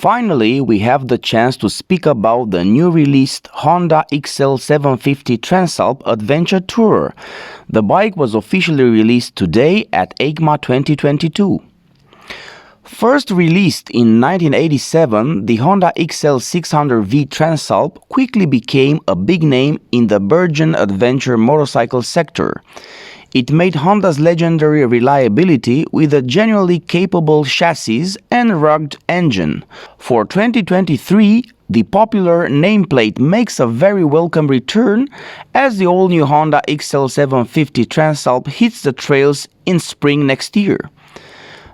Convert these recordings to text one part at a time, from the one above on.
Finally, we have the chance to speak about the new released Honda XL750 Transalp Adventure Tourer. The bike was officially released today at EICMA 2022. First released in 1987, the Honda XL600V Transalp quickly became a big name in the burgeoning adventure motorcycle sector. It made Honda's legendary reliability with a genuinely capable chassis and rugged engine. For 2023, the popular nameplate makes a very welcome return as the all-new Honda XL750 Transalp hits the trails in spring next year.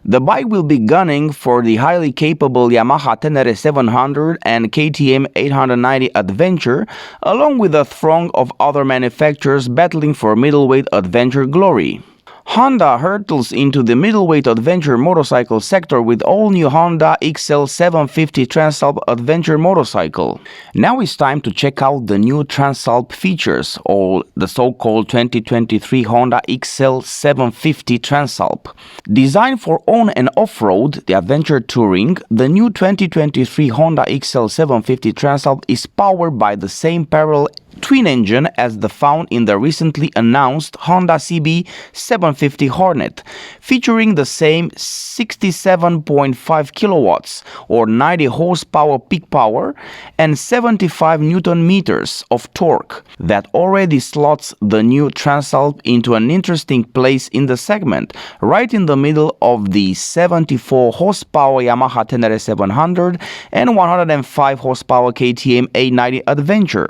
The bike will be gunning for the highly capable Yamaha Tenere 700 and KTM 890 Adventure, along with a throng of other manufacturers battling for middleweight adventure glory. Honda hurtles into the middleweight adventure motorcycle sector with all-new Honda XL750 Transalp adventure motorcycle. Now it's time to check out the new Transalp features, or the so-called 2023 Honda XL750 Transalp. Designed for on and off-road, the adventure touring, the new 2023 Honda XL750 Transalp is powered by the same parallel twin engine as the found in the recently announced Honda CB750 Hornet, featuring the same 67.5 kilowatts or 90 horsepower peak power and 75 Newton meters of torque that already slots the new Transalp into an interesting place in the segment, right in the middle of the 74 horsepower Yamaha Tenere 700 and 105 horsepower KTM 890 Adventure.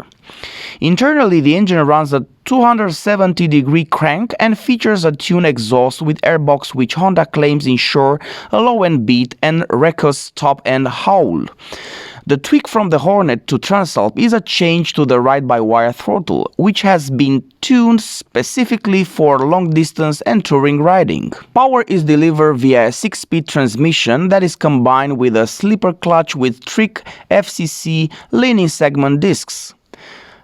Internally, the engine runs a 270-degree crank and features a tuned exhaust with airbox, which Honda claims ensure a low-end beat and raucous top-end howl. The tweak from the Hornet to Transalp is a change to the ride-by-wire throttle, which has been tuned specifically for long-distance and touring riding. Power is delivered via a 6-speed transmission that is combined with a slipper clutch with trick FCC leaning segment discs.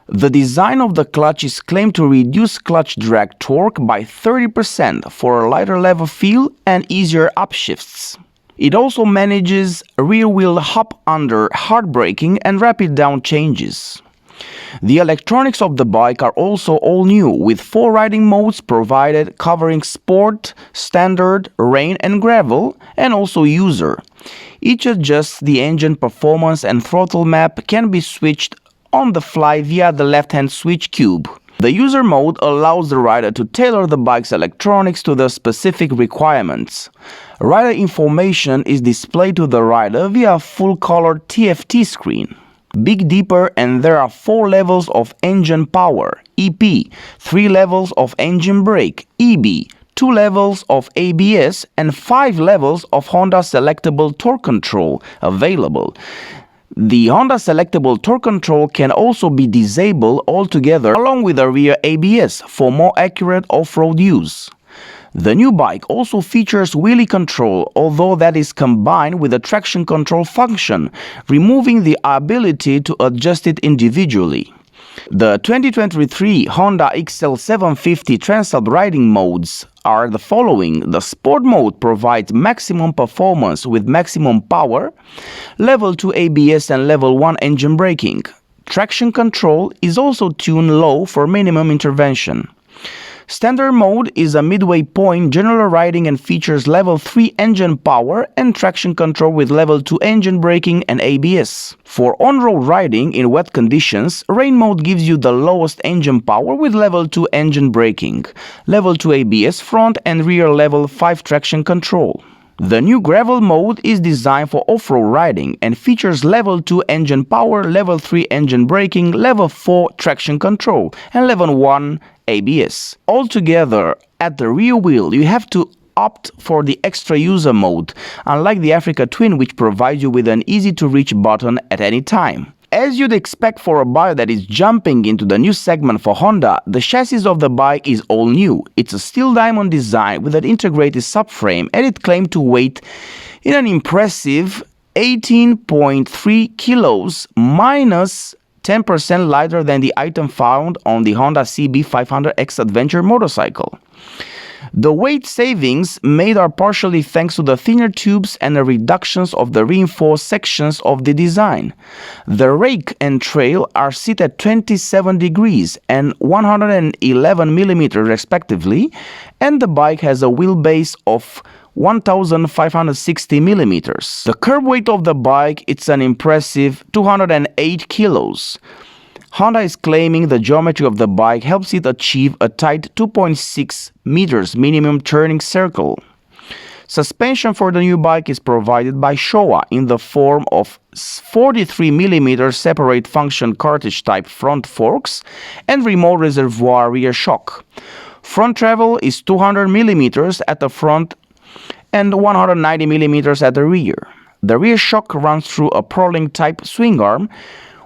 The design of the clutch is claimed to reduce clutch drag torque by 30% for a lighter level feel and easier upshifts. It also manages rear-wheel hop-under, hard braking and rapid down changes. The electronics of the bike are also all new, with 4 riding modes provided covering sport, standard, rain and gravel, and also user. Each adjusts the engine performance and throttle map can be switched on the fly via the left-hand switch cube. The user mode allows the rider to tailor the bike's electronics to their specific requirements. Rider information is displayed to the rider via a full-color TFT screen. Dig deeper and there are 4 levels of engine power, EP, 3 levels of engine brake, EB, 2 levels of ABS, and 5 levels of Honda selectable torque control available. The Honda selectable torque control can also be disabled altogether along with a rear ABS for more accurate off-road use. The new bike also features wheelie control, although that is combined with a traction control function, removing the ability to adjust it individually. The 2023 Honda XL750 Transalp riding modes are the following. The Sport mode provides maximum performance with maximum power, Level 2 ABS and Level 1 engine braking. Traction control is also tuned low for minimum intervention. Standard mode is a midway point general riding and features Level 3 engine power and traction control with Level 2 engine braking and ABS. For on-road riding in wet conditions, rain mode gives you the lowest engine power with Level 2 engine braking, Level 2 ABS front and rear Level 5 traction control. The new gravel mode is designed for off-road riding and features Level 2 engine power, Level 3 engine braking, Level 4 traction control, and Level 1 ABS. Altogether, at the rear wheel, you have to opt for the extra user mode, unlike the Africa Twin, which provides you with an easy-to-reach button at any time. As you'd expect for a bike that is jumping into the new segment for Honda, the chassis of the bike is all new. It's a steel diamond design with an integrated subframe, and it claimed to weigh in an impressive 18.3 kilos, minus 10% lighter than the item found on the Honda CB500X Adventure motorcycle. The weight savings made are partially thanks to the thinner tubes and the reductions of the reinforced sections of the design. The rake and trail are set at 27 degrees and 111 millimeters respectively, and the bike has a wheelbase of 1,560 millimeters. The curb weight of the bike, it's an impressive 208 kilos. Honda is claiming the geometry of the bike helps it achieve a tight 2.6 meters minimum turning circle. Suspension for the new bike is provided by Showa in the form of 43mm separate function cartridge type front forks and remote reservoir rear shock. Front travel is 200mm at the front and 190mm at the rear. The rear shock runs through a Prolink type swing arm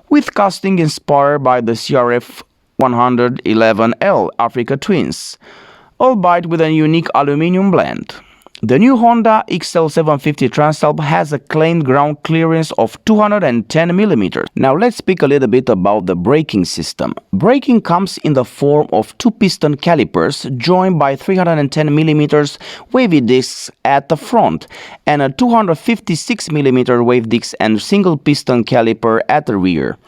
with casting inspired by the CRF 111L Africa Twins, albeit with a unique aluminum blend. The new Honda XL750 Transalp has a claimed ground clearance of 210mm. Now let's speak a little bit about the braking system. Braking comes in the form of two piston calipers joined by 310mm wavy discs at the front and a 256mm wave disc and single piston caliper at the rear.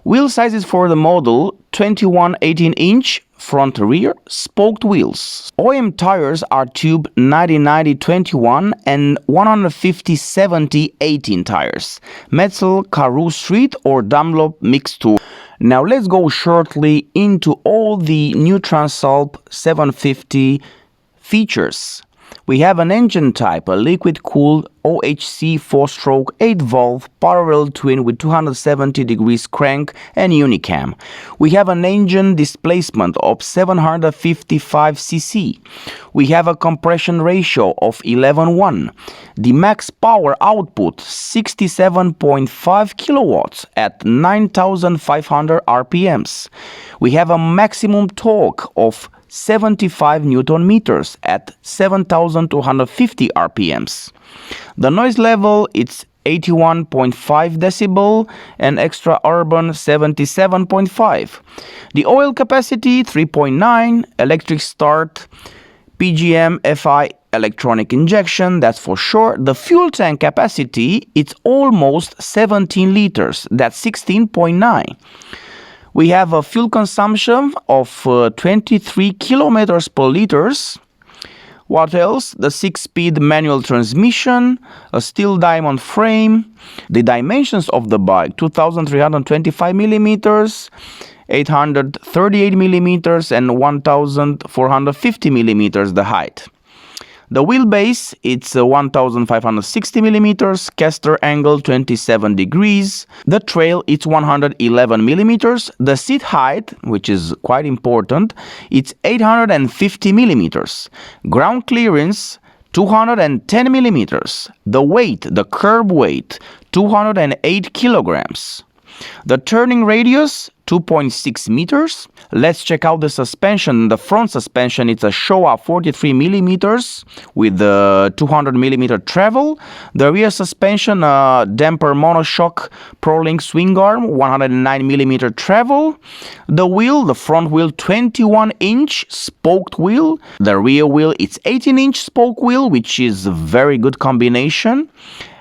Wheel sizes for the model 21 18-inch front rear spoked wheels. OEM tires are tube 90-90-21 and 150-70-18 tires. Metzel, Karoo Street or Dunlop mixed tool. Now let's go shortly into all the new Transalp 750 features. We have an engine type, a liquid-cooled OHC 4-stroke 8-valve parallel twin with 270 degrees crank and unicam. We have an engine displacement of 755 cc. We have a compression ratio of 11:1. The max power output 67.5 kilowatts at 9,500 RPMs. We have a maximum torque of 75 Newton meters at 7,250 RPMs. The noise level it's 81.5 decibel and extra urban 77.5. The oil capacity 3.9, electric start, PGM FI electronic injection, that's for sure. The fuel tank capacity it's almost 17 liters, that's 16.9. We have a fuel consumption of 23 kilometers per liters. What else? The 6-speed manual transmission, a steel diamond frame. The dimensions of the bike 2,325 millimeters, 838 millimeters, and 1,450 millimeters the height. The wheelbase, it's 1,560 millimeters, caster angle 27 degrees. The trail, it's 111 millimeters. The seat height, which is quite important, it's 850 millimeters. Ground clearance, 210 millimeters. The weight, the curb weight, 208 kilograms. The turning radius, 2.6 meters. Let's check out the suspension. The front suspension, it's a Showa 43 millimeters with the 200 millimeter travel. The rear suspension, damper monoshock Prolink swing arm, 109 millimeter travel. The wheel, the front wheel, 21-inch spoked wheel. The rear wheel, it's 18-inch spoke wheel, which is a very good combination.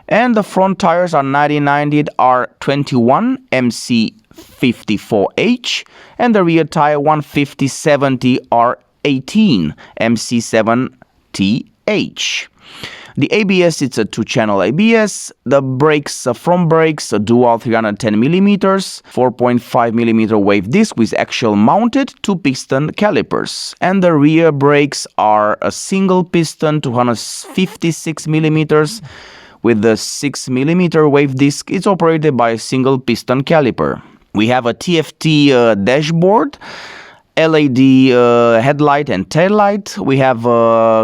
And the front tires are 90-90 R21 MC54H and the rear tire 150-70 R18 MC7TH. The ABS, it's a 2-channel ABS. The brakes, front brakes, a dual 310mm, 4.5mm wave disc with axial mounted 2-piston calipers. And the rear brakes are a single piston 256mm with the 6mm wave disc. It's operated by a single piston caliper. We have a TFT dashboard, LED headlight and taillight. We have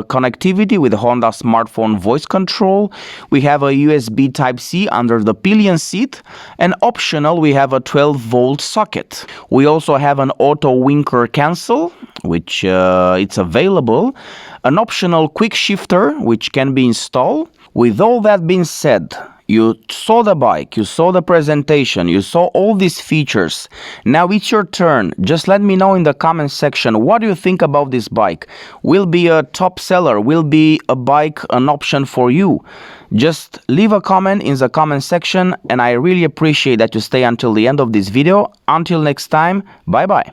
connectivity with Honda smartphone voice control. We have a USB Type-C under the pillion seat. And optional, we have a 12-volt socket. We also have an auto winker cancel, which it's available. An optional quick shifter, which can be installed. With all that being said, You saw the bike, you saw the presentation, you saw all these features. Now it's your turn. Just let me know in the comment section, what do you think about this bike? Will be a top seller? Will be a bike an option for you? Just leave a comment in the comment section, and I really appreciate that you stay until the end of this video. Until next time, bye bye.